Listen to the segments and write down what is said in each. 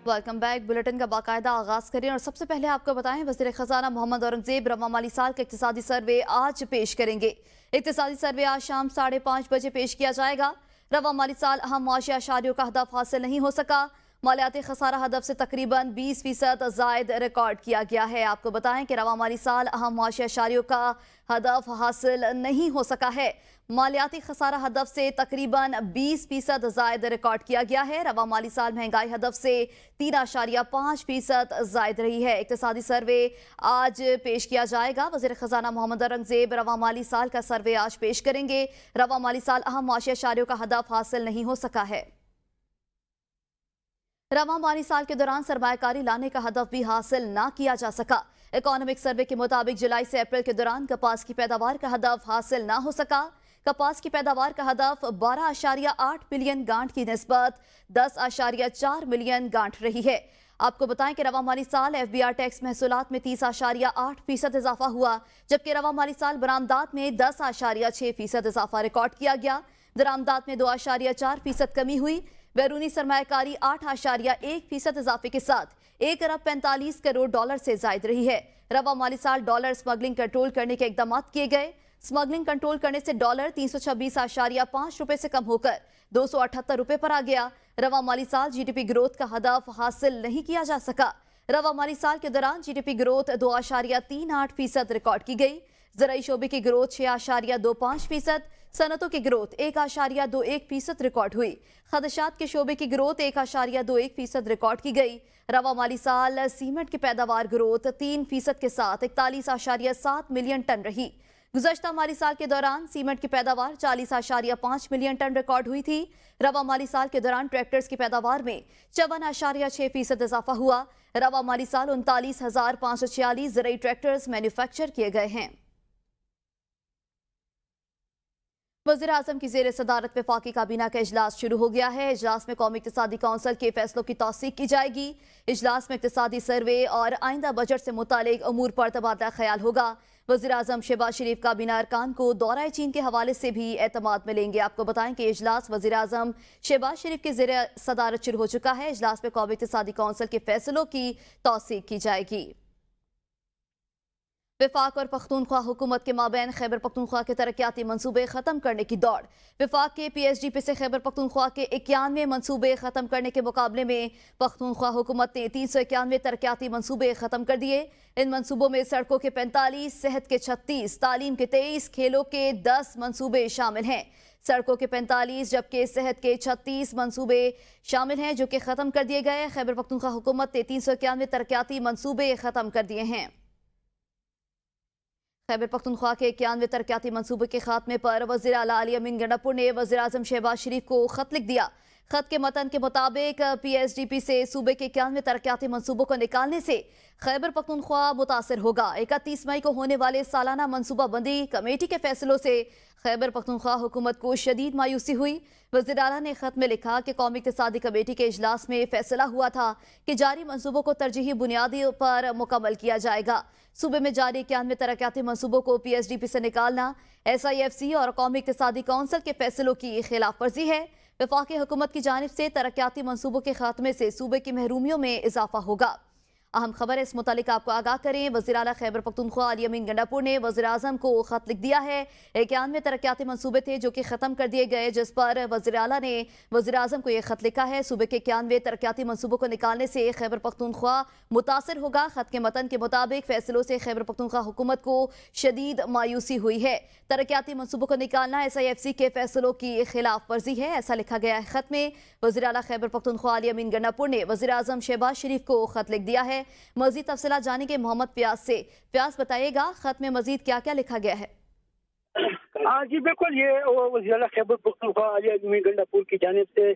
Welcome back. Bulletin का बाकायदा आगाज करें और सबसे पहले आपको बताएं, वज़ीर खजाना मोहम्मद औरंगजेब रवा माली साल का इक्तिसादी सर्वे आज पेश करेंगे। इक्तिसादी सर्वे आज शाम 5:30 बजे पेश किया जाएगा। रवा माली साल अहम मुआशी अशारियों का हदफ हासिल नहीं हो सका। मालियाती खसारा हदफ से तकरीबन 20% जायद रिकॉर्ड किया गया है। आपको बताएं कि रवा माली साल अहम मुआशी अशारियों का हदफ हासिल नहीं हो सका है। मालियाती खसारा हदफ से तकरीबन 20% जायद रिकॉर्ड किया गया है। रवा माली साल महंगाई हदफ से 3.5% जायद रही है। इक्तिसादी सर्वे आज पेश किया जाएगा। वज़ीर खजाना मोहम्मद औरंगजेब रवा माली साल का सर्वे आज पेश करेंगे। रवा माली साल अहम मुआशी अशारियों का हदफ हासिल नहीं हो सका है। रवा माली साल के दौरान सरमायाकारी लाने का हदफ भी हासिल ना किया जा सका। इकोनॉमिक सर्वे के मुताबिक जुलाई से अप्रैल के दौरान कपास की पैदावार का हदफ हासिल ना हो सका। कपास की पैदावार का हदफ 12.8 मिलियन गांठ की निस्बत 10.4 मिलियन गांठ रही है। आपको बताएं कि रवा माली साल FBR टैक्स महसूलात में 30.8% इजाफा हुआ, जबकि रवा माली साल बरामदात में 10.6% इजाफा रिकॉर्ड किया गया। दरामदात में 2.4% कमी हुई। बैरूनी सरमायाकारी 8.1% इजाफे के साथ 1 अरब 45 करोड़ डॉलर से जायद रही है। रवा माली साल डॉलर स्मगलिंग कंट्रोल करने के इकदाम किए गए। स्मगलिंग कंट्रोल करने से डॉलर 326.5 रुपए से कम होकर 278 रुपए पर आ गया। रवा माली साल GDP ग्रोथ का हदफ हासिल नहीं किया जा सका। रवा माली साल के दौरान GDP ग्रोथ 2.38% रिकॉर्ड की गई। ज़राई शोबे की ग्रोथ 6.25%, सनतों की ग्रोथ 1.21% रिकॉर्ड हुई। खदशात के शोबे की ग्रोथ 1.21% रिकॉर्ड की गई। रवा माली साल सीमेंट की पैदावार ग्रोथ 3% के साथ 41.7 मिलियन टन रही। गुज़श्ता माली साल के दौरान सीमेंट की पैदावार 40.5 मिलियन टन रिकॉर्ड हुई थी। रवा माली साल के दौरान ट्रैक्टर्स की पैदावार में 54.6% इजाफा हुआ। रवा माली साल 39,546 ज़राई ट्रैक्टर्स मैन्युफैक्चर किए गए हैं। वज़ीर आज़म की ज़ेर सदारत वफाकी काबीना का इजलास शुरू हो गया है। इजलास में कौमी इक़्तिसादी कौंसिल के फैसलों की तौसीक की जाएगी। इजलास में इक़्तिसादी सर्वे और आइंदा बजट से मुतालिक अमूर पर तबादला ख्याल होगा। वज़ीर आज़म शहबाज शरीफ काबीना अरकान को दौरा चीन के हवाले से भी एतमाद मिलेंगे। आपको बताएं कि इजलास वज़ीर आज़म शहबाज शरीफ की ज़ेर सदारत शुरू हो चुका है। इजलास में कौमी इक़्तिसादी कौंसिल के फैसलों की तौसीक की जाएगी। वफाक और पख्तूनख्वा हुकूमत के माबैन खैबर पख्तूनख्वा के तरक्याती मंसूबे ख़त्म करने की दौड़। वफाक के PSDP से खैबर पख्तूनख्वा के 91 मंसूबे ख़त्म करने के मुकाबले में पख्तूनख्वा हुकूमत ने 391 तरक्याती मंसूबे ख़त्म कर दिए। इन मंसूबों में सड़कों के 45, सेहत के 36, तालीम के 23, खेलों के 10 मंसूबे शामिल हैं। सड़कों के 45 जबकि सेहत के 36 मंसूबे शामिल हैं जो कि ख़त्म कर दिए गए। खैबर पख्तूनख्वा हुकूमत ने 391 तरक्याती मंसूबे ख़त्म कर दिए हैं। खैबर पख्तूनख्वा के 91 तरक्याती मंसूबे के खात्मे पर वज़ीर आला अली अमीन गंडापुर ने वज़ीर आज़म शहबाज शरीफ को खत लिख दिया। खत के मतन के मुताबिक PSDP से सूबे के 91 तरक्याती मंसूबों को निकालने से खैबर पख्तूनख्वा मुतासर होगा। 31 मई को होने वाले सालाना मनसूबा बंदी कमेटी के फैसलों से खैबर पख्तूनख्वा हुकूमत को शदीद मायूसी हुई। वज़ीर आला ने खत में लिखा कि कौमी इक़्तिसादी कमेटी के इजलास में फैसला हुआ था कि जारी मंसूबों को तरजीही बुनियादी पर मुकम्मल किया जाएगा। सूबे में जारी 91 तरक्याती मंसूबों को PSDP से निकालना SIFC और कौमी इक़्तिसादी कौंसिल के फैसलों की खिलाफ वर्जी है। वफाकी हुकूमत की जानिब से तरक्याती मंसूबों के खात्मे से सूबे की महरूमियों में इजाफा होगा। अहम खबर है, इस मुतालिक आपको आगाह करें। वज़ीर आला खैबर पख्तूनख्वा अली अमीन गंडापुर ने वज़ीर आज़म को खत लिख दिया है। 91 तरक्याती मंसूबे थे जो कि ख़त्म कर दिए गए, जिस पर वज़ीर आला ने वज़ीर आज़म को यह खत लिखा है। सूबे के 91 तरक्याती मंसूबों को निकालने से खैबर पख्तूनख्वा मुतासर होगा। खत के मतन के मुताबिक फैसलों से खैबर पख्तूनख्वा हुकूमत को शदीद मायूसी हुई है। तरक्याती मंसूबों को निकालना SIFC के फैसलों की खिलाफ वर्जी है, ऐसा लिखा गया है खत में। वज़ीर आला खैबर पख्तूनख्वा अली अमीन गंडापुर ने वज़ीर आज़म शहबाज शरीफ को खत लिख दिया है। मज़ीद तफसीलात जानेंगे मोहम्मद प्यास से। प्यास बताइएगा, खत में मज़ीद क्या क्या लिखा गया है? जी बिल्कुल, ये वज़ीर आला खैबर पख्तूनख्वा अली अमीन गंडापुर की जानिब से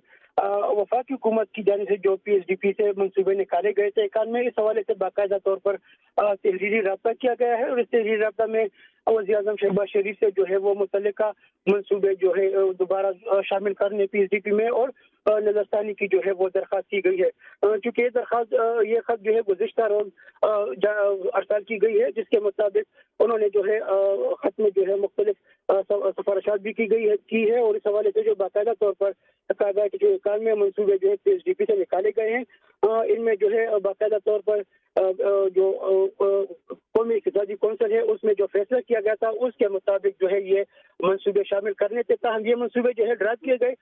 वफाकी हुकूमत की जानिब से जो PSDP से मंसूबे निकाले गए थे 91, इस हवाले से बाकायदा तौर पर तहरीरी रब्ता किया गया है और इस तहरीरी रब्ता में वज़ीर-ए-आज़म शहबाज शरीफ से जो है वो मुतल्लिका मंसूबे जो है दोबारा शामिल करने PSDP में और नजरसानी की जो है वो दरख्वास्त की गई है। चूँकि ये खत जो है गुज़िश्ता रोज अरसाल की गई है, जिसके मुताबिक उन्होंने जो है खत में जो है मुख्तलिफ सिफारिशात भी की है और इस हवाले से जो बाकायदा तौर पर कायदा के जो 91 मंसूबे जो है PSDP से निकाले गए हैं, इनमें जो है बाकायदा तौर पर जो कौमी इक़्तिसादी कौंसिल है उसमें जो फैसला किया गया था उसके मुताबिक जो है ये मंसूबे शामिल करने थे। ताहम ये मंसूबे जो है ड्राफ्ट किए गए,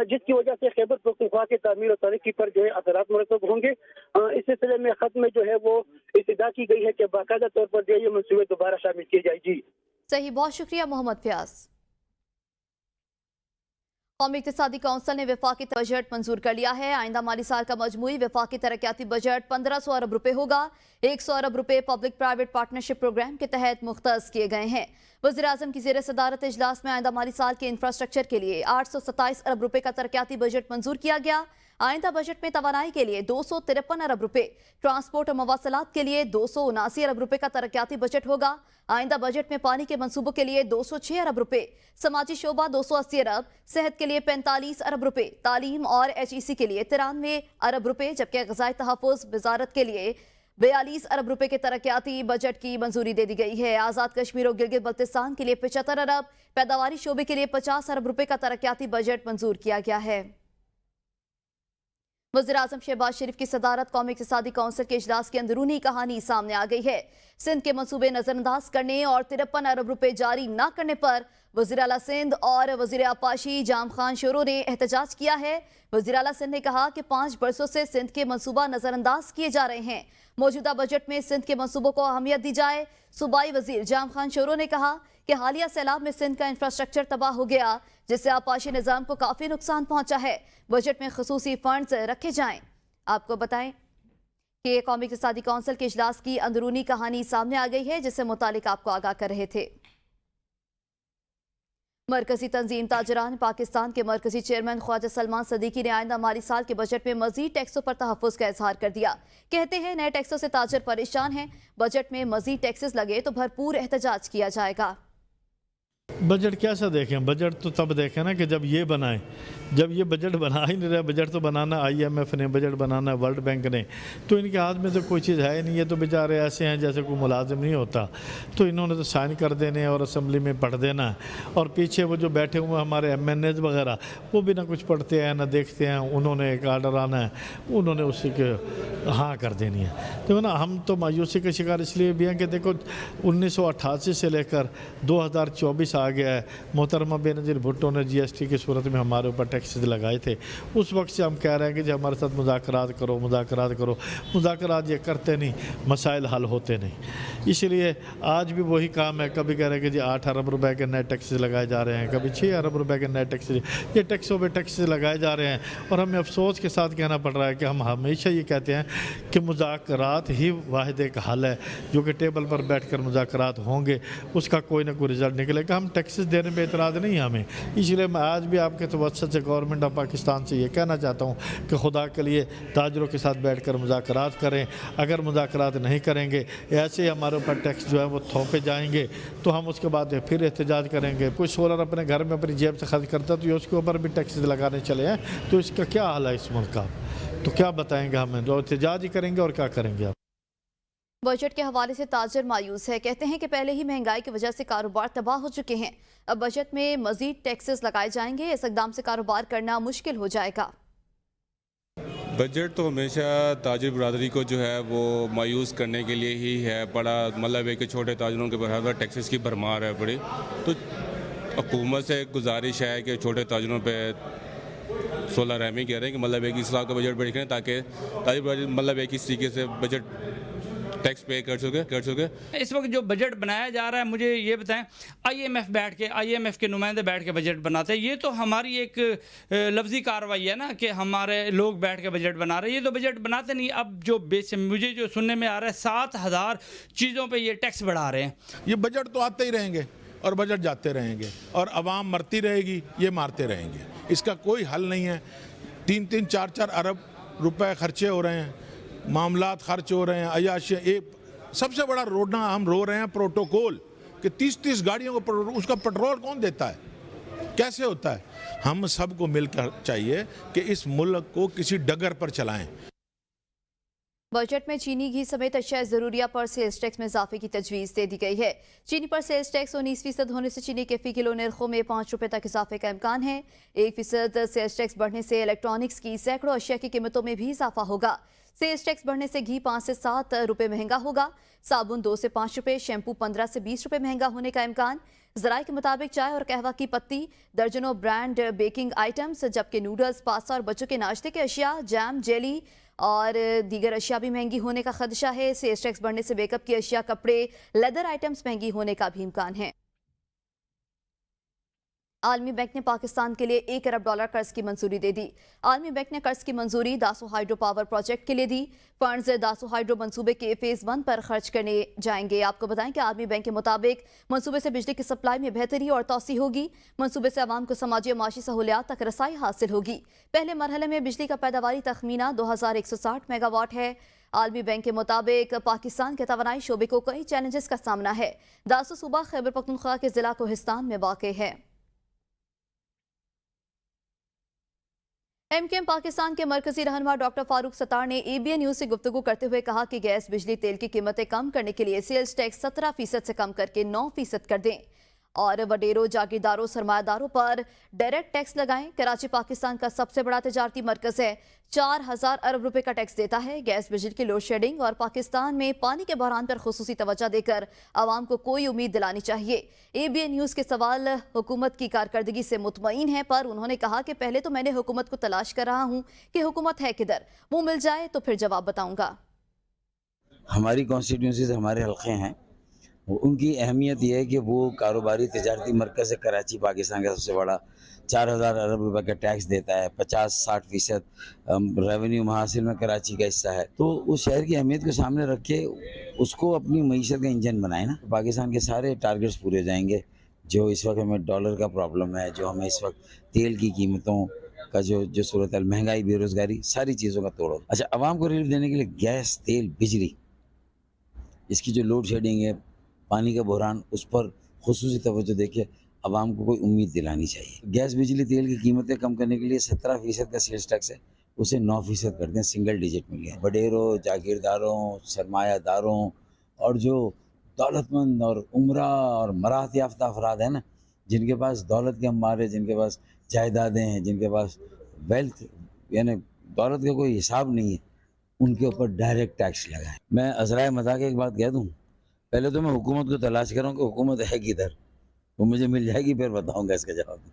जिसकी वजह से खैबर पख्तूनख्वा के तामीर और तरक्की पर जो है असरात मुरतब होंगे। इस सिलसिले में खत में जो है वो इस्तदा की गई है कि बाकायदा तौर पर जो है ये मंसूबे दोबारा शामिल किए जाए। जी सही, बहुत शुक्रिया मोहम्मद फयाज। कौमी इक़्तिसादी कौंसिल ने वफाकी बजट मंजूर कर लिया है। आइंदा माली साल का मजमूई वफाकी तरक्याती बजट 1500 अरब रुपए होगा। 100 अरब रुपए पब्लिक प्राइवेट पार्टनरशिप प्रोग्राम के तहत मुख्तस किए गए हैं। वज़ीर-ए-आज़म की ज़ेर सदारत इजलास में आइंदा माली साल के इंफ्रास्ट्रक्चर के लिए 827 अरब रुपए का तरक्याती बजट मंजूर किया गया। आइंदा बजट में तवानाई के लिए 253 अरब रुपए, ट्रांसपोर्ट और मवासलात के लिए 279 अरब रुपए का तरक्याती बजट होगा। आइंदा बजट में पानी के मंसूबों के लिए 206 अरब रुपए, समाजी शोबा 280 अरब, सेहत के लिए 45 अरब रुपए, तालीम और HEC के लिए 93 अरब रुपए, जबकि ग़िज़ाई तहफ़्फ़ुज़ वज़ारत के लिए 42 अरब रुपए के तरक्याती बजट की मंजूरी दे दी गई है। आज़ाद कश्मीर और गिलगित बल्तिस्तान के लिए 75 अरब, पैदावारी शोबे के लिए 50 अरब रुपए का तरक्याती बजट मंजूर किया गया है। वज़ीर-ए-आज़म शहबाज शरीफ की सदारत कौमी इक़्तिसादी कौंसिल के इजलास की अंदरूनी कहानी सामने आ गई है। सिंध के मंसूबे नजरअंदाज करने और 53 अरब रुपए जारी न करने पर वज़ीर आला सिंध और वज़ीर आपाशी जाम खान शोरो ने एहतजाज किया है। वज़ीर आला सिंध ने कहा कि 5 बरसों से सिंध के मंसूबा नजरअंदाज किए जा रहे हैं। मौजूदा बजट में सिंध के मंसूबों को अहमियत दी जाए। सूबाई वज़ीर जाम खान शोरो ने कहा कि हालिया सैलाब में सिंध का इंफ्रास्ट्रक्चर तबाह हो गया, जिससे आपाशी निज़ाम को काफ़ी नुकसान पहुंचा है। बजट में खसूसी फंड्स रखे जाएं। आपको बताएं कि कौमी इक़्तिसादी कौंसिल के इजलास की अंदरूनी कहानी सामने आ गई है, जिससे मुतालिक आपको आगाह कर रहे थे। मरकजी तंजीम ताजरान पाकिस्तान के मरकजी चेयरमैन ख्वाजा सलमान सदीकी ने आइंदा माली साल के बजट में मजीद टैक्सों पर तहफ़्फ़ुज़ का इजहार कर दिया। कहते हैं नए टैक्सों से ताजर परेशान हैं, बजट में मजीद टैक्सेस लगे तो भरपूर एहतजाज किया जाएगा। बजट कैसा देखें? बजट तो तब देखें ना कि जब ये बनाएं। जब ये बजट बना ही नहीं रहा, बजट तो बनाना IMF ने, बजट बनाना वर्ल्ड बैंक ने, तो इनके हाथ में तो कोई चीज़ है ही नहीं। ये तो बेचारे ऐसे हैं जैसे कोई मुलाजिम नहीं होता, तो इन्होंने तो साइन कर देने और असम्बली में पढ़ देना है। और पीछे वो जो बैठे हुए हमारे MNAs वगैरह, वो भी ना कुछ पढ़ते हैं ना देखते हैं। उन्होंने एक आर्डर आना है, उन्होंने उसी के हाँ कर देनी है। तो ना हम तो मायूसी का शिकार इसलिए भी हैं कि देखो 1988 से लेकर 2024 आ गया है। मोहतरमा बेनज़ीर भुट्टो ने GST की सूरत में हमारे ऊपर टैक्सेस लगाए थे। उस वक्त से हम कह रहे हैं कि जो हमारे साथ मुज़ाकरात करो, मुज़ाकरात करो। मुज़ाकरात ये करते नहीं, मसाइल हल होते नहीं। इसलिए आज भी वही काम है। कभी कह रहे हैं कि जी 8 अरब रुपए के नए टैक्सेस लगाए जा रहे हैं, कभी 6 अरब रुपए के नए टैक्सेस। ये टैक्सों पे टैक्सेस लगाए जा रहे हैं और हमें अफसोस के साथ कहना पड़ रहा है कि हम हमेशा ये कहते हैं कि मुज़ाकरात ही वाहिद एक हल है, जो कि टेबल पर बैठ कर मुज़ाकरात होंगे, उसका कोई ना कोई रिज़ल्ट निकलेगा। हम टैक्सेस देने में एतराज़ नहीं है हमें। इसलिए मैं आज भी आपके तवज्जुह से गवर्नमेंट ऑफ पाकिस्तान से ये कहना चाहता हूँ कि खुदा के लिए ताजरों के साथ बैठ कर मुज़ाकरात करें। अगर मुज़ाकरात नहीं करेंगे, ऐसे ही हमारे ऊपर टैक्स जो है वो थोपे जाएंगे, तो हम उसके बाद फिर एहतजाज करेंगे। कोई सोलर अपने घर में अपनी जेब से खर्च करता है तो ये उसके ऊपर भी टैक्सेस लगाने चले हैं, तो इसका क्या हाल है इस मुल्क का? तो क्या बताएंगे हमें? जो एहतजाज ही करेंगे और क्या करेंगे आप? बजट के हवाले से ताजर मायूस है। कहते हैं कि पहले ही महंगाई की वजह से कारोबार तबाह हो चुके हैं, अब बजट में मजीद टैक्सेस लगाए जाएंगे। इस इक़दाम से कारोबार करना मुश्किल हो जाएगा। बजट तो हमेशा ताजिर बरादरी को जो है वो मायूस करने के लिए ही है। बड़ा मतलब है कि छोटे ताजरों के बराबर टैक्सेस की भरमार है बड़ी। तो हुकूमत से गुजारिश है कि छोटे ताजरों पे 16 रहमी कह रहे हैं कि मतलब एक इस साल का बजट बढ़ करें ताकि ताजिर मतलब एक इस तरीके से बजट टैक्स पे कर सके। इस वक्त जो बजट बनाया जा रहा है, मुझे ये बताएं, IMF के नुमाइंदे बैठ के बजट बनाते हैं। ये तो हमारी एक लफ्जी कार्रवाई है ना कि हमारे लोग बैठ के बजट बना रहे हैं। ये तो बजट बनाते नहीं। अब जो मुझे जो सुनने में आ रहा है 7000 चीज़ों पे ये टैक्स बढ़ा रहे हैं। ये बजट तो आते ही रहेंगे और बजट जाते रहेंगे और आवाम मरती रहेगी, ये मारते रहेंगे। इसका कोई हल नहीं है। 3-4 अरब रुपए खर्चे हो रहे हैं, मामलात खर्च हो रहे हैं, अयाशी सबसे बड़ा रोना हम रो रहे हैं प्रोटोकॉल कि 30-30 गाड़ियों को उसका पेट्रोल कौन देता है, कैसे होता है। हम सबको मिलकर चाहिए कि इस मुल्क को किसी डगर पर चलाएं। बजट में चीनी घी समेत अशिया जरूरिया पर सेल्स टैक्स में इजाफे की तजवीज़ दे दी गई है। चीनी पर सेल्स टैक्स 19% होने से चीनी के फी किलो नरखों में 5 रुपये तक इजाफे का इम्कान है। 1% सेल्स टैक्स बढ़ने से इलेक्ट्रॉनिक्स की सैकड़ों अशिया की कीमतों में भी इजाफा होगा। सेल्स टैक्स बढ़ने से घी 5 से 7 रुपये महंगा होगा, साबुन 2 से 5 रुपये, शैम्पू 15 से 20 रुपये महंगा होने का इम्कान। जराये के मुताबिक चाय और कहवा की पत्ती, दर्जनों ब्रांड बेकिंग आइटम्स, जबकि नूडल्स, पास्ता और बच्चों के नाश्ते के अशिया, जैम, जेली और दीगर अशिया भी महंगी होने का खदशा है। सेल्स टैक्स बढ़ने से मेकअप की अशिया, कपड़े, लेदर आइटम्स महंगी होने का भी इम्कान है। आलमी बैंक ने पाकिस्तान के लिए $1 अरब कर्ज की मंजूरी दे दी। आलमी बैंक ने कर्ज की मंजूरी दासो हाइड्रो पावर प्रोजेक्ट के लिए दी। फंड्स दासो हाइड्रो मंसूबे के फेज 1 पर खर्च करने जाएंगे। आपको बताएं कि आलमी बैंक के मुताबिक मंसूबे से बिजली की सप्लाई में बेहतरी और तोसी होगी। मंसूबे से आवाम को समाजी और माशी सहूलियात तक रसाई हासिल होगी। पहले मरहले में बिजली का पैदावारी तखमीना 2160 मेगावाट है। आलमी बैंक के मुताबिक पाकिस्तान के तवानाई शोबे को कई चैलेंजेस का सामना है। दासो सूबा खैबर पख्तूनख्वा के जिला कोहिस्तान में वाक़ है। एमकेएम पाकिस्तान के मरकजी रहनुमा डॉक्टर फारूक सत्तार ने ABN न्यूज से गुफ्तगू करते हुए कहा कि गैस, बिजली, तेल की कीमतें कम करने के लिए सेल्स टैक्स 17% से कम करके 9% कर दें और वडेरों, जागीरदारों, सरमायादारों पर डायरेक्ट टैक्स लगाएं। कराची पाकिस्तान का सबसे बड़ा तिजारती मरकज है, 4000 अरब रुपए का टैक्स देता है। गैस, बिजली की लोड शेडिंग और पाकिस्तान में पानी के बहरान पर खुसूसी तवज्जो देकर आवाम को कोई उम्मीद दिलानी चाहिए। ABN न्यूज के सवाल हुकूमत की कारकर्दगी से मुतमईन है, पर उन्होंने कहा कि पहले तो मैंने हुकूमत को तलाश कर रहा हूँ कि हुकूमत है किधर, वो मिल जाए तो फिर जवाब बताऊंगा। हमारी कॉन्स्टिट्यूंसीज हमारे हल्के हैं, उनकी अहमियत यह है कि वो कारोबारी तिजारती मरकज़ है। कराची पाकिस्तान का सबसे बड़ा 4000 अरब रुपए का टैक्स देता है, 50-60% रेवेन्यू महासिल में कराची का हिस्सा है। तो उस शहर की अहमियत को सामने रख के उसको अपनी मईशत का इंजन बनाए ना, पाकिस्तान के सारे टारगेट्स पूरे हो जाएंगे। जो इस वक्त हमें डॉलर का प्रॉब्लम है, जो हमें इस वक्त तेल की कीमतों का जो सूरत है, महंगाई, बेरोज़गारी, सारी चीज़ों का तोड़ो। अच्छा, आवाम को रिलीफ देने के लिए गैस, तेल, बिजली, इसकी जो लोड शेडिंग है, पानी का बहरान, उस पर खुसूसी तवज्जो देके आवाम को कोई उम्मीद दिलानी चाहिए। गैस, बिजली, तेल की कीमतें कम करने के लिए 17% का सेल्स टैक्स है, उसे 9% कर दें, सिंगल डिजिट में लिया। बडेरों, जागीरदारों, सरमायादारों और जो दौलतमंद और उमरा और मराहत याफ्ता अफराद हैं ना, जिनके पास दौलत के अंबार है, जिनके पास जायदादें हैं, जिनके पास वेल्थ यानी दौलत का कोई हिसाब नहीं है, उनके ऊपर डायरेक्ट टैक्स लगाएं। मैं अज़राए मज़ाक एक बात कह दूँ, पहले तो मैं हुकूमत को तलाश कर रहा हूँ कि हुकूमत है किधर, वो मुझे मिल जाएगी, फिर बताऊंगा इसका जवाब।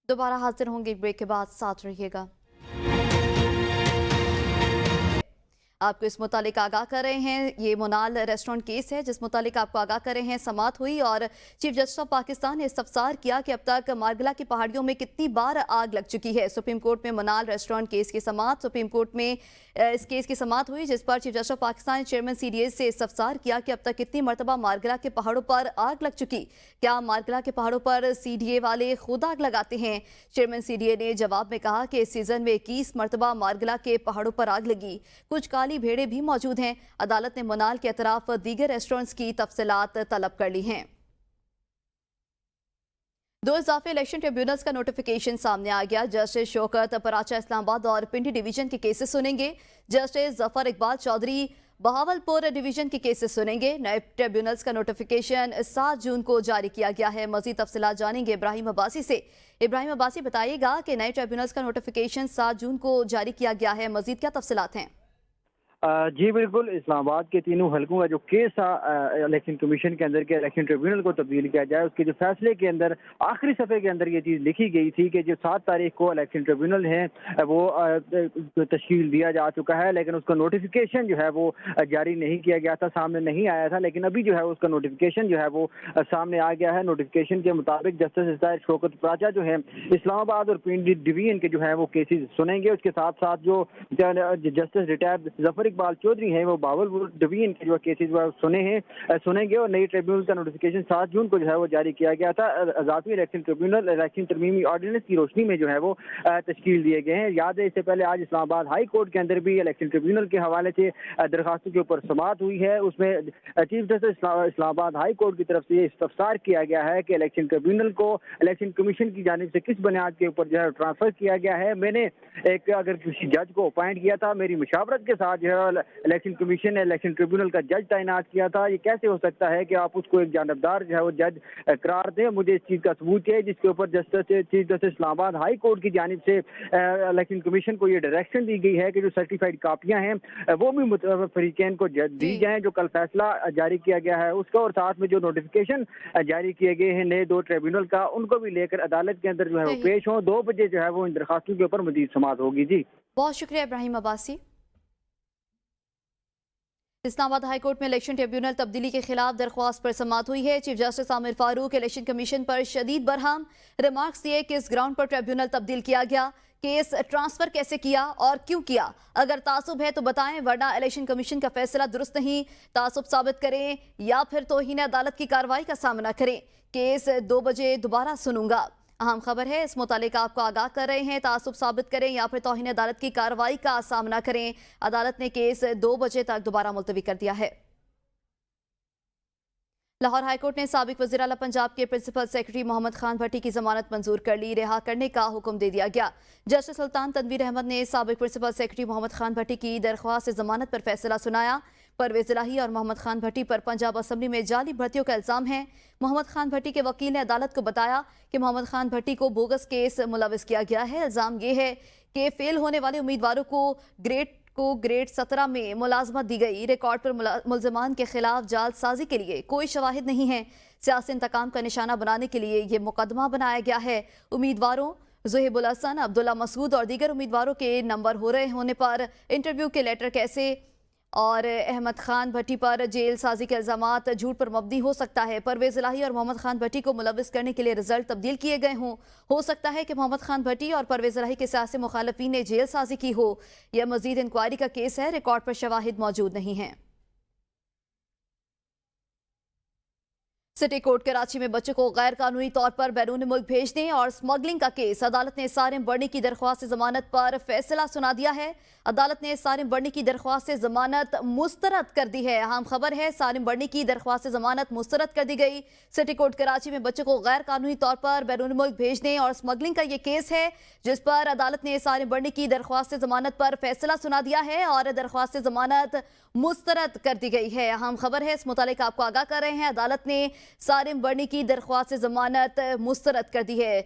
दोबारा हाजिर होंगे एक ब्रेक के बाद, साथ रहिएगा। आपको इस मुतालिक आगाह कर रहे हैं, ये मोनाल रेस्टोरेंट केस है जिस मुतालिक आपको आगाह कर रहे हैं। समाअत हुई और चीफ जस्टिस ऑफ पाकिस्तान ने इस्तफसार किया कि अब तक मारगला की पहाड़ियों में कितनी बार आग लग चुकी है। सुप्रीम कोर्ट में मोनाल रेस्टोरेंट केस की समाअत, सुप्रीम कोर्ट में इस केस की समाअत हुई जिस पर चीफ जस्टिस ऑफ पाकिस्तान ने चेयरमैन CDA से इस्तफसार किया कि अब तक कितनी मरतबा मारगला के पहाड़ों पर आग लग चुकी, क्या मारगला के पहाड़ों पर CDA वाले खुद आग लगाते हैं। चेयरमैन CDA ने जवाब में कहा कि इस सीजन में 21 मरतबा मारगला के पहाड़ों पर आग लगी, कुछ काली भेड़ें भी मौजूद हैं। अदालत ने मोनाल के अतराफ दीगर रेस्टोरेंट्स की तफसीलात तलब कर ली हैं। 2 इजाफे इलेक्शन ट्रिब्यूनल्स का नोटिफिकेशन सामने आ गया। जस्टिस शौकत पराचा इस्लामाबाद और पिंडी डिवीजन के केसेस सुनेंगे। जस्टिस जफर इकबाल चौधरी बहावलपुर डिवीजन के केसेस सुनेंगे। नए ट्रिब्यूनल्स का नोटिफिकेशन 7 जून को जारी किया गया है। मजीद तफसीलात जानेंगे इब्राहिम अब्बासी से। इब्राहिम अब्बासी, बताइएगा कि नए ट्रिब्यूनल्स का नोटिफिकेशन 7 जून को जारी किया गया है, मजीद क्या तफसीलात हैं? जी बिल्कुल, इस्लामाबाद के तीनों हलकों का जो केस था इलेक्शन कमीशन के अंदर के इलेक्शन ट्रिब्यूनल को तब्दील किया जाए, उसके जो फैसले के अंदर आखिरी सफ़े के अंदर ये चीज़ लिखी गई थी कि जो 7 तारीख को इलेक्शन ट्रिब्यूनल है वो तश्कील दिया जा चुका है, लेकिन उसका नोटिफिकेशन जो है वो जारी नहीं किया गया था, सामने नहीं आया था। लेकिन अभी जो है उसका नोटिफिकेशन जो है वो सामने आ गया है। नोटिफिकेशन के मुताबिक जस्टिस शौकत पराचा जो है इस्लामाबाद और पिंडी डिवीजन के जो है वो केसेस सुनेंगे। उसके साथ साथ जो जस्टिस रिटायर्ड जफर اقبال چودھری ہیں وہ بہاولپور ڈویژن کے جو کیسز سنیں گے اور نئی ٹریبیونل کا نوٹیفکیشن 7 جون کو جو ہے وہ جاری کیا گیا تھا. اضافی الیکشن ٹریبیونل الیکشن ترمیمی آرڈیننس کی روشنی میں جو ہے وہ تشکیل دیے گئے ہیں. یاد ہے اس سے پہلے آج اسلام آباد ہائی کورٹ کے اندر بھی الیکشن ٹریبیونل کے حوالے سے درخواستوں کے اوپر سماعت ہوئی ہے. اس میں چیف جسٹس اسلام آباد ہائی کورٹ کی طرف سے یہ استفسار کیا گیا ہے کہ الیکشن ٹریبیونل کو الیکشن کمیشن کی جانب سے کس بنیاد کے اوپر جو ہے ٹرانسفر کیا گیا ہے. میں نے اگر کسی جج کو اپوائنٹ کیا تھا, میری مشاورت کے ساتھ جو ہے الیکشن کمیشن نے الیکشن ٹریبیونل کا جج تعینات کیا تھا. یہ کیسے ہو سکتا ہے کہ آپ اس کو ایک جانبدار جو ہے وہ جج قرار دیں؟ مجھے اس چیز کا ثبوت ہے جس کے اوپر چیف جسٹس اسلام آباد ہائی کورٹ کی جانب سے الیکشن کمیشن کو یہ ڈائریکشن دی گئی ہے کہ جو سرٹیفائڈ کاپیاں ہیں وہ بھی فریقین کو دی جائیں جو کل فیصلہ جاری کیا گیا ہے اس کا, اور ساتھ میں جو نوٹیفکیشن جاری کیے گئے ہیں نئے 2 ٹریبیونل کا ان کو بھی لے کر عدالت کے اندر جو ہے وہ پیش ہوں. 2 بجے جو ہے وہ ان درخواستوں کے اوپر مزید سماعت ہوگی. جی بہت شکریہ ابراہیم عباسی. اسلام آباد ہائی کورٹ میں الیکشن ٹریبیونل تبدیلی کے خلاف درخواست پر سماعت ہوئی ہے. چیف جسٹس عامر فاروق الیکشن کمیشن پر شدید برہم ریمارکس دیے کہ اس گراؤنڈ پر ٹریبیونل تبدیل کیا گیا, کیس ٹرانسفر کیسے کیا اور کیوں کیا؟ اگر تعصب ہے تو بتائیں, ورنہ الیکشن کمیشن کا فیصلہ درست نہیں. تعصب ثابت کریں یا پھر توہین عدالت کی کارروائی کا سامنا کریں. کیس 2 بجے دوبارہ سنوں گا. اہم خبر ہے, اس متعلق آپ کو آگاہ کر رہے ہیں. تعصب ثابت کریں یا پھر توہین عدالت کی کارروائی کا سامنا کریں. عدالت نے کیس 2 بجے تک دوبارہ ملتوی کر دیا ہے. لاہور ہائی کورٹ نے سابق وزیر اعلیٰ پنجاب کے پرنسپل سیکرٹری محمد خان بھٹی کی ضمانت منظور کر لی. رہا کرنے کا حکم دے دیا گیا. جسٹس سلطان تنویر احمد نے سابق پرنسپل سیکرٹری محمد خان بھٹی کی درخواست ضمانت پر فیصلہ سنایا. پرویز الہی اور محمد خان بھٹی پر پنجاب اسمبلی میں جعلی بھرتیوں کا الزام ہے. محمد خان بھٹی کے وکیل نے عدالت کو بتایا کہ محمد خان بھٹی کو بوگس کیس ملوث کیا گیا ہے. الزام یہ ہے کہ فیل ہونے والے امیدواروں کو گریڈ 17 میں ملازمت دی گئی. ریکارڈ پر ملزمان کے خلاف جعل سازی کے لیے کوئی شواہد نہیں ہیں. سیاسی انتقام کا نشانہ بنانے کے لیے یہ مقدمہ بنایا گیا ہے. امیدواروں زہیب الحسن, عبداللہ مسعود اور دیگر امیدواروں کے نمبر ہو رہے ہونے پر انٹرویو کے لیٹر کیسے اور احمد خان بھٹی پر جیل سازی کے الزامات جھوٹ پر مبنی ہو سکتا ہے. پرویز الہی اور محمد خان بھٹی کو ملوث کرنے کے لیے رزلٹ تبدیل کیے گئے ہوں. ہو سکتا ہے کہ محمد خان بھٹی اور پرویز الہی کے سیاسی مخالفین نے جیل سازی کی ہو. یہ مزید انکوائری کا کیس ہے. ریکارڈ پر شواہد موجود نہیں ہیں. سٹی کورٹ کراچی میں بچوں کو غیر قانونی طور پر بیرون ملک بھیجنے اور سمگلنگ کا کیس. عدالت نے سارم بڑھنی کی درخواست ضمانت پر فیصلہ سنا دیا ہے. عدالت نے سارم بڑھنی کی درخواست ضمانت مسترد کر دی ہے. اہم خبر ہے, سارم بڑھنی کی درخواست ضمانت مسترد کر دی گئی. سٹی کورٹ کراچی میں بچوں کو غیر قانونی طور پر بیرون ملک بھیجنے اور سمگلنگ کا یہ کیس ہے جس پر عدالت نے سارم بڑھنی کی درخواست ضمانت پر فیصلہ سنا دیا ہے اور درخواست ضمانت مسترد کر دی گئی ہے. اہم خبر ہے, اس متعلق آپ کو آگاہ کر رہے ہیں. عدالت نے سارم بڑھنی کی درخواست ضمانت مسترد کر دی ہے.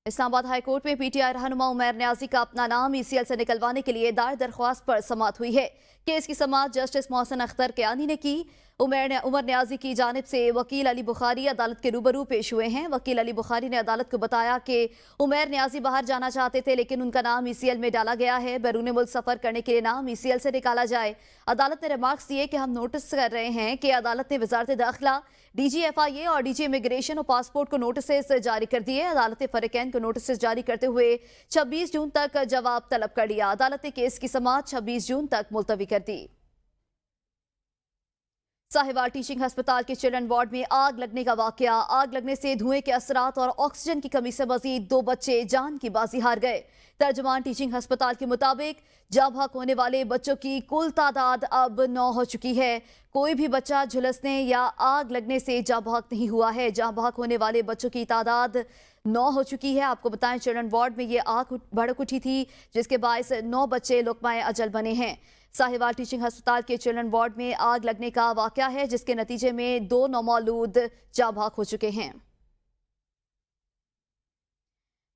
اسلام آباد ہائی کورٹ میں پی ٹی آئی رہنما عمیر نیازی کا اپنا نام ای سی ایل سے نکلوانے کے لیے دائر درخواست پر سماعت ہوئی ہے. کیس کی سماعت جسٹس محسن اختر قیانی نے کی. عمر نیازی کی جانب سے وکیل علی بخاری عدالت کے روبرو پیش ہوئے ہیں. وکیل علی بخاری نے عدالت کو بتایا کہ عمیر نیازی باہر جانا چاہتے تھے لیکن ان کا نام ای سی ایل میں ڈالا گیا ہے. بیرون ملک سفر کرنے کے لیے نام ای سی ایل سے نکالا جائے. عدالت نے ریمارکس دیے کہ ہم نوٹس کر رہے ہیں کہ عدالت نے وزارت داخلہ, ڈی جی ایف آئی اے اور ڈی جی امیگریشن اور پاسپورٹ کو نوٹسز جاری کر دیے. عدالت نے فریقین کو نوٹسز جاری کرتے ہوئے 26 جون تک جواب طلب کر لیا. عدالت نے کیس کی سماعت 26 جون تک ملتوی کر دی. ساہیوال ٹیچنگ ہسپتال کے چلڈرن وارڈ میں آگ لگنے کا واقعہ. آگ لگنے سے دھوئیں کے اثرات اور آکسیجن کی کمی سے مزید 2 بچے جان کی بازی ہار گئے. ترجمان ٹیچنگ ہسپتال کے مطابق جاں بحق ہونے والے بچوں کی کل تعداد اب 9 ہو چکی ہے. کوئی بھی بچہ جھلسنے یا آگ لگنے سے جاں بحق نہیں ہوا ہے. جاں بحق ہونے والے بچوں کی تعداد 9 ہو چکی ہے. آپ کو بتائیں چلڈرن وارڈ میں یہ آگ بھڑک اٹھی تھی جس کے باعث 9 بچے لقمہ اجل بنے ہیں. ساہیوال ٹیچنگ ہسپتال کے چلڈرن وارڈ میں آگ لگنے کا واقعہ ہے جس کے نتیجے میں 2 نومولود جاں بحق ہو چکے ہیں.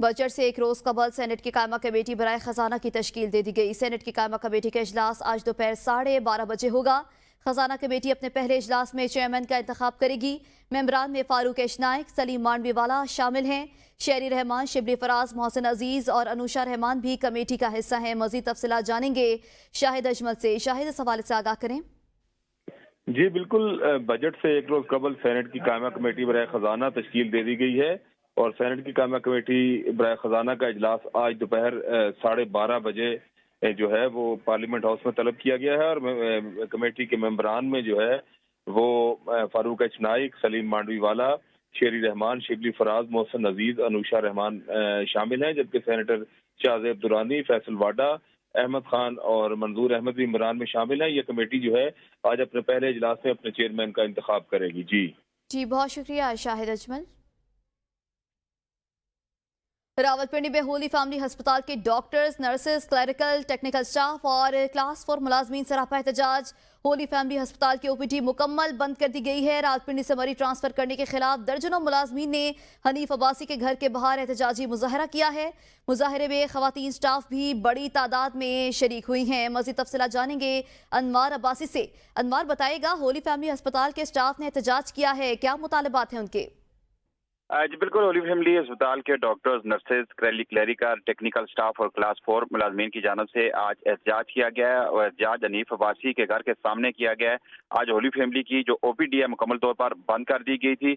بجٹ سے ایک روز قبل سینٹ کی قائمہ کمیٹی برائے خزانہ کی تشکیل دے دی گئی. سینٹ کی قائمہ کمیٹی کا اجلاس آج دوپہر 12:30 بجے ہوگا. خزانہ کمیٹی اپنے پہلے اجلاس میں چیئرمین کا انتخاب کرے گی. ممبران میں فاروق اشنائک, سلیم مانڈوی والا شامل ہیں. شہری رحمان, شبلی فراز, محسن عزیز اور انوشا رحمان بھی کمیٹی کا حصہ ہیں. مزید تفصیلات جانیں گے شاہد اجمل سے. شاہد, اس حوالے سے آگاہ کریں. جی بالکل, بجٹ سے ایک روز قبل سینٹ کی قائمہ کمیٹی برائے خزانہ تشکیل دے دی گئی ہے اور سینٹ کی قائمہ کمیٹی برائے خزانہ کا اجلاس آج دوپہر 12:30 بجے جو ہے وہ پارلیمنٹ ہاؤس میں طلب کیا گیا ہے، اور کمیٹی کے ممبران میں جو ہے وہ فاروق ایچ نائک، سلیم مانڈوی والا، شیری رحمان، شبلی فراز، محسن عزیز، انوشا رحمان شامل ہیں، جبکہ سینیٹر شاہزیب درانی، فیصل واڈا، احمد خان اور منظور احمد بھی ممبران میں شامل ہیں۔ یہ کمیٹی جو ہے آج اپنے پہلے اجلاس میں اپنے چیئرمین کا انتخاب کرے گی۔ جی بہت شکریہ شاہد اجمل۔ راولپنڈی میں ہولی فیملی ہسپتال کے doctors, nurses, clerical, technical staff اور کلاس 4 ملازمین سراپا احتجاج۔ ہولی فیملی ہسپتال کی OPD مکمل بند کر دی گئی ہے۔ راولپنڈی سے مریض ٹرانسفر کرنے کے خلاف درجنوں ملازمین نے حنیف عباسی کے گھر کے باہر احتجاجی مظاہرہ کیا ہے۔ مظاہرے میں خواتین سٹاف بھی بڑی تعداد میں شریک ہوئی ہیں۔ مزید تفصیلات جانیں گے انوار عباسی سے۔ انوار بتائے گا، ہولی فیملی ہسپتال کے سٹاف نے احتجاج کیا ہے، کیا مطالبات ہیں ان کے؟ جی بالکل، ہولی فیملی اسپتال کے doctors, nurses, clerical, technical staff اور کلاس 4 ملازمین کی جانب سے آج احتجاج کیا گیا ہے، اور احتجاج حنیف عباسی کے گھر کے سامنے کیا گیا ہے۔ آج ہولی فیملی کی جو OPD ہے مکمل طور پر بند کر دی گئی تھی۔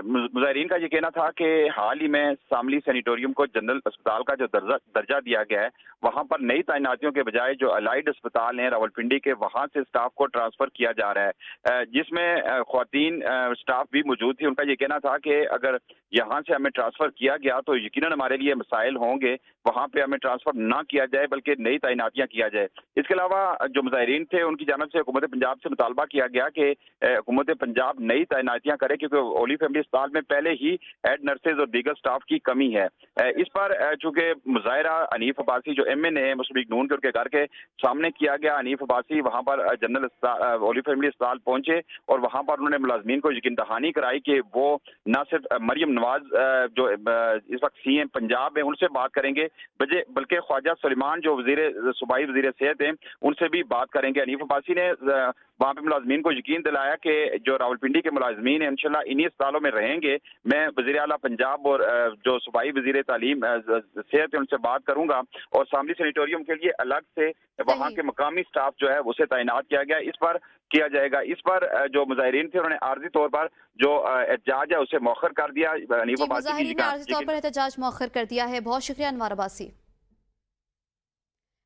مظاہرین کا یہ کہنا تھا کہ حال ہی میں ساملی سینیٹوریم کو جنرل اسپتال کا جو درجہ دیا گیا ہے، وہاں پر نئی تعیناتیوں کے بجائے جو الائڈ اسپتال ہیں راولپنڈی کے، وہاں سے سٹاف کو ٹرانسفر کیا جا رہا ہے، جس میں خواتین سٹاف بھی موجود تھی۔ ان کا یہ کہنا تھا کہ اگر یہاں سے ہمیں ٹرانسفر کیا گیا تو یقیناً ہمارے لیے مسائل ہوں گے، وہاں پہ ہمیں ٹرانسفر نہ کیا جائے بلکہ نئی تعیناتیاں کیا جائے۔ اس کے علاوہ جو مظاہرین تھے ان کی جانب سے حکومت پنجاب سے مطالبہ کیا گیا کہ حکومت پنجاب نئی تعیناتیاں کرے، کیونکہ ہولی فیملی اسپتال میں پہلے ہی ہیڈ نرسز اور دیگر سٹاف کی کمی ہے۔ اس پر چونکہ مظاہرہ حنیف عباسی جو MN ہے مسلم لیگ نون کے، ان کے گھر کے سامنے کیا گیا، حنیف عباسی وہاں پر جنرل ہولی فیملی اسپتال پہنچے اور وہاں پر انہوں نے ملازمین کو یقین دہانی کرائی کہ وہ نہ صرف مریم نواز جو اس وقت CM پنجاب ہے ان سے بات کریں گے، بلکہ خواجہ سلیمان جو صوبائی وزیر صحت ہیں ان سے بھی بات کریں گے۔ حنیف عباسی نے وہاں پہ ملازمین کو یقین دلایا کہ جو راولپنڈی کے ملازمین ہیں انشاءاللہ انہی اسپتالوں میں رہیں گے۔ میں وزیر اعلیٰ پنجاب اور جو صوبائی وزیر تعلیم صحت ہے ان سے بات کروں گا، اور ساملی سینیٹوریم کے لیے الگ سے وہاں کے مقامی سٹاف جو ہے اسے تعینات کیا گیا، اس پر کیا جائے گا۔ اس پر جو مظاہرین تھے انہوں نے عارضی طور پر جو احتجاج ہے اسے مؤخر کر دیا۔ مظاہرین نے عارضی طور پر احتجاج مؤخر کر دیا ہے۔ بہت شکریہ Anwar Abbasi.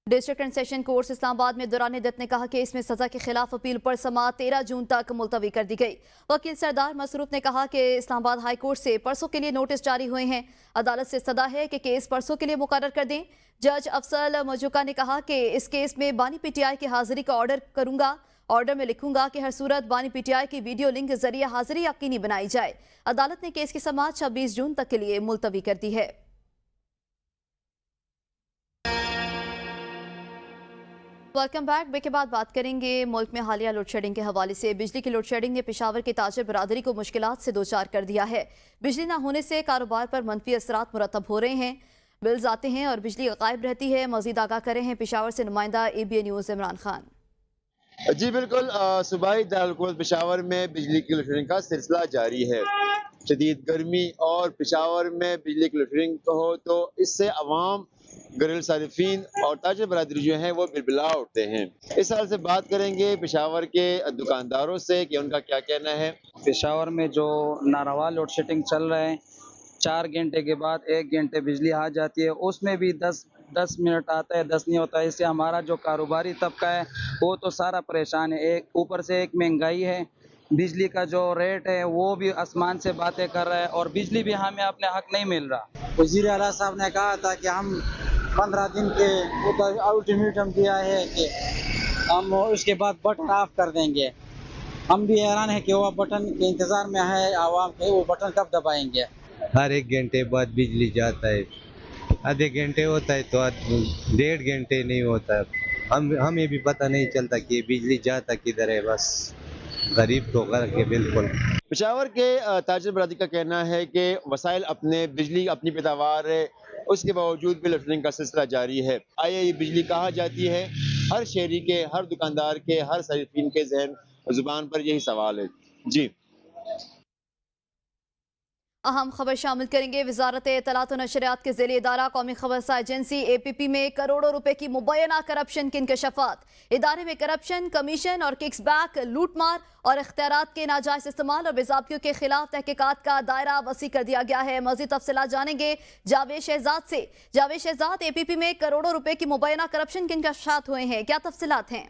District and session courts Islamabad میں دوران عدت نے کہا کہ اس میں سزا کے خلاف اپیل پر سماعت 13 جون تک ملتوی کر دی گئی۔ وکیل سردار مصروف نے کہا کہ اسلام آباد ہائی کورٹ سے پرسوں کے لیے نوٹس جاری ہوئے ہیں، عدالت سے استدعا ہے کہ کیس پرسوں کے لیے مقرر کر دیں۔ جج افضل مجوکا نے کہا کہ اس کیس میں بانی PTI کی حاضری کا آرڈر کروں گا، آرڈر میں لکھوں گا کہ ہر صورت بانی PTI کی ویڈیو لنک کے ذریعے حاضری یقینی بنائی جائے۔ عدالت نے کیس کی سماعت 26 جون تک کے لیے ملتوی کر دی ہے۔ Welcome back. بریک کے بعد بات کریں گے ملک میں حالیہ لوڈ شیڈنگ کے حوالے سے۔ بجلی کی لوڈ شیڈنگ نے پشاور کے تاجر برادری کو مشکلات سے دوچار کر دیا ہے۔ بجلی نہ ہونے سے کاروبار پر منفی اثرات مرتب ہو رہے ہیں، بلز آتے ہیں اور بجلی غائب رہتی ہے۔ مزید آگاہ کرے ہیں پشاور سے نمائندہ ABA نیوز عمران خان۔ جی بالکل، صوبائی دارالحکومت پشاور میں بجلی کی لوڈ شیڈنگ کا سلسلہ جاری ہے۔ شدید گرمی اور پشاور میں بجلی کی لوڈ شیڈنگ ہو تو اس سے عوام، گھریلو صارفین اور تاجر برادری جو ہیں وہ بلبلا اٹھتے ہیں۔ اس حال سے بات کریں گے پشاور کے دکانداروں سے کہ ان کا کیا کہنا ہے۔ پشاور میں جو ناروا لوڈ شیڈنگ چل رہے ہیں، 4 گھنٹے کے بعد 1 گھنٹے بجلی آ جاتی ہے، اس میں بھی 10 منٹ آتا ہے، 10 نہیں ہوتا ہے۔ اس سے ہمارا جو کاروباری طبقہ ہے وہ تو سارا پریشان ہے۔ اوپر سے ایک مہنگائی ہے، بجلی کا جو ریٹ ہے وہ بھی آسمان سے باتیں کر رہا ہے، اور بجلی بھی ہمیں اپنے حق نہیں مل رہا۔ وزیر اعلیٰ صاحب نے کہا تھا کہ ہم 15 دن کے الٹیمیٹم دیا ہے کہ ہم اس کے بعد بٹن آف کر دیں گے۔ ہم بھی حیران ہیں کہ وہ بٹن کے انتظار میں ہے عوام کے، وہ بٹن کب دبائیں گے۔ ہر 1 گھنٹے بعد بجلی جاتا ہے، آدھے گھنٹے ہوتا ہے تو 1.5 گھنٹے نہیں ہوتا ہے۔ ہمیں بھی پتہ نہیں چلتا کہ بجلی جاتا کدھر ہے، بس غریب تو کر کے بالکل۔ پشاور کے تاجر برادری کا کہنا ہے کہ وسائل اپنے بجلی اپنی پیداوار ہے، اس کے باوجود بھی لوڈ شیڈنگ کا سلسلہ جاری ہے۔ آیا یہ بجلی کہاں جاتی ہے؟ ہر شہری کے، ہر دکاندار کے، ہر صارفین کے ذہن زبان پر یہی سوال ہے۔ جی अहम खबर शामिल करेंगे। वजारत इत्तलात व नशरियात के ज़ेली इदारा कौमी खबरसा एजेंसी APP में करोड़ों रुपए की मुबैना करप्शन के इंकशाफात। इदारे में करप्शन, कमीशन और किक्स बैक, लूटमार और इख्तियारात के नाजायज इस्तेमाल और बेज़ाब्तियों के खिलाफ तहकीकात का दायरा वसी कर दिया गया है। मज़ीद तफसीलात जानेंगे जावेद शहजाद से। जावेद शहजाद, APP में करोड़ों रुपए की मुबैना करप्शन के इंकशाफात हुए हैं, क्या तफसीलात हैं?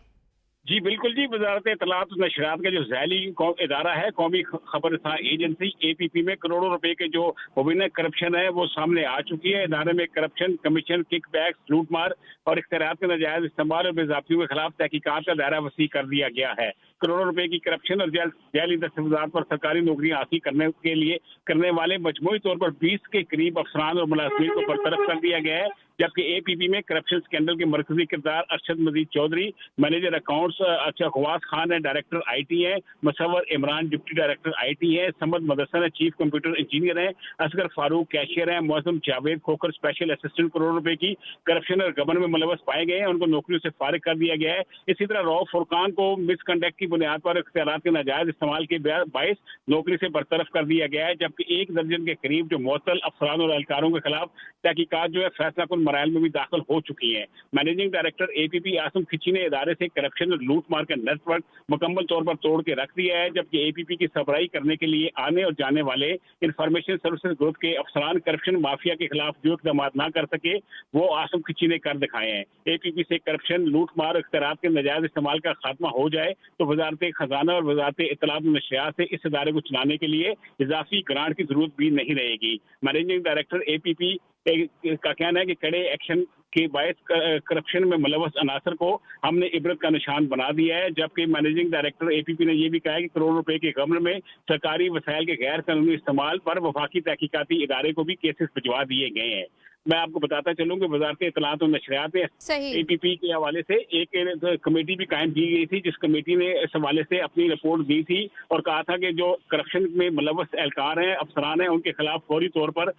जी बिल्कुल जी, वजारत इत्तलात और नशरियात का जो ज़ैली इदारा है कौमी खबरसा एजेंसी APP में करोड़ों रुपए के जो मुबैना करप्शन है वो सामने आ चुकी है। इदारे में करप्शन, कमीशन, किक बैक्स, लूटमार और इख्तियारात के नाजायज इस्तेमाल और बेज़ाब्तियों के खिलाफ तहकीकात का दायरा वसी कर दिया गया है। करोड़ों रुपए की करप्शन और जाली दस्तावेज़ात पर सरकारी नौकरियां हासिल करने के लिए करने वाले मजमूई तौर पर 20 के करीब अफसरान और मुलाजिमीन को बरतरफ कर दिया गया है। जबकि APP में करप्शन स्कैंडल के मरकजी किरदार अरशद मजीद चौधरी, मैनेजर अकाउंट्स अच्छा खवास खान है, डायरेक्टर IT है, Musavvar Imran deputy director IT है, समद मदरसन है, चीफ कंप्यूटर इंजीनियर है, असगर फारूक कैशियर है, मौसम जावेद खोकर स्पेशल असिस्टेंट करोड़ों रुपए की करप्शन और गबन में मुलवस पाए गए हैं, उनको नौकरियों से फारिग कर दिया गया है। इसी तरह रॉ फुरकान को मिसकंडक्ट की बुनियाद पर इख्तियारात के नाजायज इस्तेमाल के बायस नौकरी से बरतरफ कर दिया गया है। जबकि 1 दर्जन के करीब जो मुअत्तल अफसरान और एहलकारों के खिलाफ तहकीकात जो है फैसला कुन मराइल में भी दाखिल हो चुकी है। मैनेजिंग डायरेक्टर APP आसम खिची ने इदारे से करप्शन और लूट मार का नेटवर्क मुकम्मल तौर पर तोड़ के रख दिया है। जबकि APP की सरबराही करने के लिए आने और जाने वाले इंफॉर्मेशन सर्विसेज ग्रुप के अफसरान करप्शन माफिया के खिलाफ जो इकदाम ना कर सके वो आसम खिची ने कर दिखाए हैं। APP से करप्शन, लूट मार, इख्तियारात के नाजायज इस्तेमाल का खात्मा हो जाए तो वजारत खजाना और वजारत इत्तलात व नशरियात से इस इदारे को चलाने के लिए इजाफी ग्रांट की जरूरत भी नहीं रहेगी। मैनेजिंग डायरेक्टर APP का कहना है कि कड़े एक्शन के बायस करप्शन में मुलवस अनासर को हमने इबरत का निशान बना दिया है। जबकि मैनेजिंग डायरेक्टर APP ने यह भी कहा है कि करोड़ों रुपए के गबन में सरकारी वसाइल के गैर कानूनी इस्तेमाल पर वफाकी तहकीकाती इदारे को भी केसेस भिजवा दिए गए हैं। मैं आपको बताता चलूं कि वजारत इत्तलात और नशरियात में APP के हवाले से एक कमेटी भी कायम की गई थी, जिस कमेटी ने इस हवाले से अपनी रिपोर्ट दी थी और कहा था कि जो करप्शन में मुलवस एहलकार हैं, अफसरान हैं, उनके खिलाफ फौरी तौर पर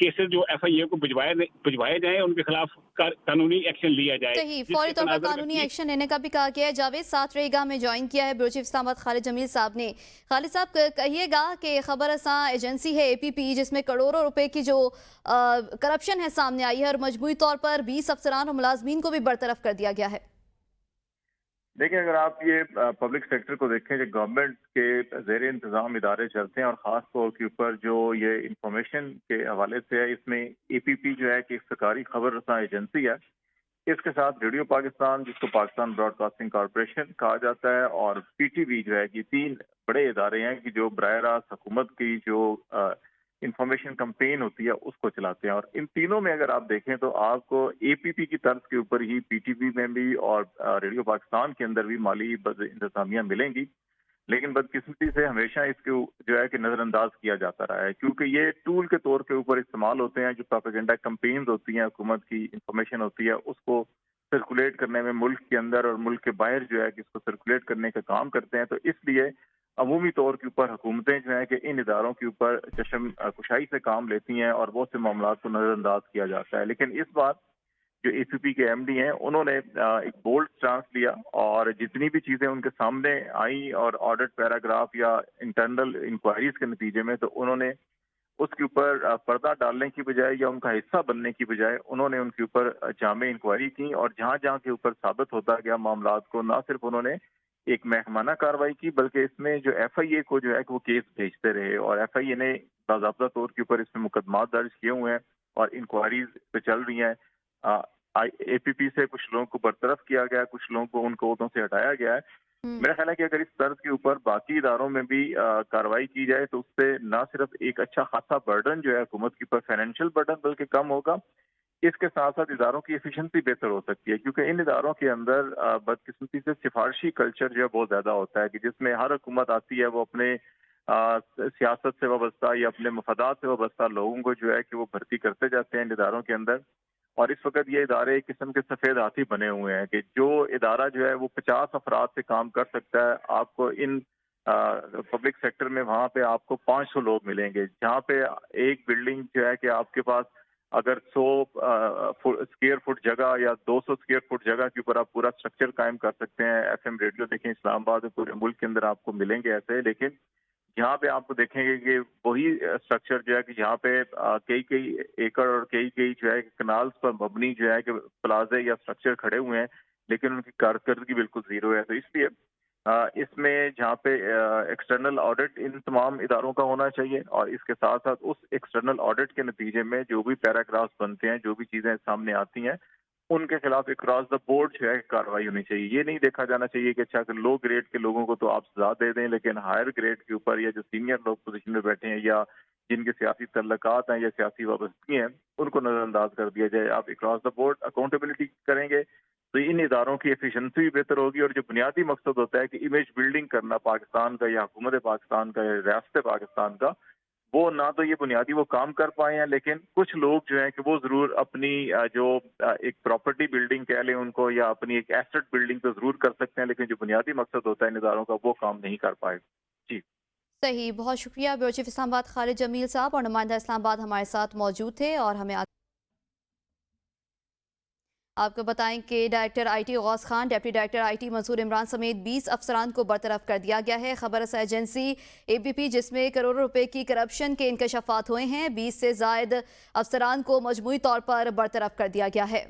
केसेस जो FIA को भिजवाए जाएं, उनके खिलाफ कानूनी एक्शन लिया जाए। सही, फौरी तौर पर कानूनी एक्शन लेने का भी कहा गया है। जावेद, साथ रहेगा में ज्वाइन किया है ब्यूरो चीफ इस्लामाबाद खालिद जमील साहब ने। खालिद साहब, कहिएगा कि खबर असा एजेंसी है APP जिसमें करोड़ों रुपए की जो करप्शन है सामने आई है और मजबूरी तौर पर 20 अफसरान और मुलाजमीन को भी बरतरफ कर दिया गया है। देखिए, अगर आप ये पब्लिक सेक्टर को देखें, जो गवर्नमेंट के ज़ेर इंतज़ाम इदारे चलते हैं और ख़ास तौर के ऊपर जो ये इंफॉर्मेशन के हवाले से है, इसमें APP जो है कि एक सरकारी खबर रसां एजेंसी है। इसके साथ रेडियो पाकिस्तान, जिसको पाकिस्तान ब्रॉडकास्टिंग कॉरपोरेशन कहा जाता है, और PTV जो है कि 3 बड़े इदारे हैं कि जो बराह रास्त हुकूमत की जो इंफॉर्मेशन कैंपेन होती है उसको चलाते हैं। और इन तीनों में अगर आप देखें तो आपको APP की तर्ज के ऊपर ही PTV में भी और रेडियो पाकिस्तान के अंदर भी माली इंतजामियां मिलेंगी। लेकिन बदकिस्मती से हमेशा इसको जो है कि नजरअंदाज किया जाता रहा है, क्योंकि ये टूल के तौर के ऊपर इस्तेमाल होते हैं। जो प्रोपेगेंडा कैंपेन्स होती हैं, हुकूमत की इंफॉर्मेशन होती है, उसको सर्कुलेट करने में मुल्क के अंदर और मुल्क के बाहर जो है कि इसको सर्कुलेट करने का काम करते हैं। तो इसलिए अमूमी तौर के ऊपर हुकूमतें जो है कि इन इदारों के ऊपर चश्म कुशाई से काम लेती हैं और बहुत से मामलों को नजरअंदाज किया जाता है। लेकिन इस बार जो APP के MD हैं, उन्होंने एक बोल्ड स्टांस लिया और जितनी भी चीजें उनके सामने आई और ऑडिट पैराग्राफ या इंटरनल इंक्वायरीज के नतीजे में, तो उन्होंने उसके ऊपर पर्दा डालने की बजाय या उनका हिस्सा बनने की बजाय उन्होंने उनके ऊपर जामे इंक्वायरी की और जहां जहां के ऊपर साबित होता गया मामलात को, ना सिर्फ उन्होंने एक महकमाना कार्रवाई की बल्कि इसमें जो FIA को जो है कि वो केस भेजते रहे और FIA ने बाज़ाब्ता तौर के ऊपर इसमें मुकदमा दर्ज किए हुए हैं और इंक्वायरीज पे चल रही हैं। APP से कुछ लोगों को बरतरफ किया गया, कुछ लोगों को उन ओहदों से हटाया गया है। मेरा ख्याल है कि अगर इस तर्ज के ऊपर बाकी इदारों में भी कार्रवाई की जाए तो उससे ना सिर्फ एक अच्छा खासा बर्डन जो है हुकूमत के ऊपर फाइनेंशियल बर्डन बल्कि कम होगा, इसके साथ साथ इदारों की एफिशिएंसी बेहतर हो सकती है। क्योंकि इन इदारों के अंदर बदकिस्मती से सिफारशी कल्चर जो है बहुत ज्यादा होता है कि जिसमें हर हुकूमत आती है वो अपने सियासत से वाबस्ता या अपने मफादात से वाबस्ता लोगों को जो है कि वो भर्ती करते जाते हैं इन इदारों के अंदर। और इस वक्त ये इदारे एक किस्म के सफेद हाथी बने हुए हैं कि जो इदारा जो है वो 50 अफराद से काम कर सकता है, आपको इन पब्लिक सेक्टर में वहाँ पे आपको 500 लोग मिलेंगे, जहाँ पे एक बिल्डिंग जो है कि आपके पास अगर 100 स्क्वायर फुट जगह या 200 स्क्वायर फुट जगह के ऊपर आप पूरा स्ट्रक्चर कायम कर सकते हैं। FM रेडियो देखें इस्लामाबाद पूरे मुल्क के अंदर आपको मिलेंगे ऐसे, लेकिन यहाँ पे आपको देखेंगे कि वही स्ट्रक्चर जो है कि यहाँ पे कई एकड़ और कई जो है कनाल्स पर मबनी जो है कि प्लाजे या स्ट्रक्चर खड़े हुए हैं, लेकिन उनकी कारकर्दगी बिल्कुल जीरो है। तो इसलिए इसमें जहाँ पे एक्सटर्नल ऑडिट इन तमाम इदारों का होना चाहिए, और इसके साथ साथ उस एक्सटर्नल ऑडिट के नतीजे में जो भी पैराग्राफ्स बनते हैं, जो भी चीज़ें सामने आती हैं, उनके खिलाफ अक्रॉस द बोर्ड जो है कार्रवाई होनी चाहिए। ये नहीं देखा जाना चाहिए कि अच्छा अगर लो ग्रेड के लोगों को तो आप सजा दे दें, लेकिन हायर ग्रेड के ऊपर या जो सीनियर लोग पोजीशन में बैठे हैं या जिनके सियासी तल्लुकात हैं या सियासी वाबस्तगी हैं, उनको नजरअंदाज कर दिया जाए। आप अक्रॉस द बोर्ड अकाउंटेबिलिटी करेंगे तो इन इदारों की एफिशिएंसी भी बेहतर होगी, और जो बुनियादी मकसद होता है कि इमेज बिल्डिंग करना पाकिस्तान का या हुकूमत पाकिस्तान का या रियासत पाकिस्तान का, वो ना तो ये बुनियादी वो काम कर पाए हैं, लेकिन कुछ लोग जो हैं कि वो जरूर अपनी जो एक प्रॉपर्टी बिल्डिंग कह लें उनको, या अपनी एक एसेट बिल्डिंग तो जरूर कर सकते हैं, लेकिन जो बुनियादी मकसद होता है इन इदारों का वो काम नहीं कर पाए। जी सही, बहुत शुक्रिया ब्यूरो चीफ इस्लामाबाद खालिद जमील साहब, और नुमाइंदा इस्लामाबाद हमारे साथ मौजूद थे। और हमें आपको बताएं कि director IT Ghaus Khan, deputy director IT Mansoor Imran समेत 20 अफसरान को बरतरफ कर दिया गया है। खबर रसा एजेंसी एबीपी, जिसमें करोड़ों रुपए की करप्शन के इंकशाफात हुए हैं, 20 से जायद अफसरान को मजमूई तौर पर बरतरफ कर दिया गया है।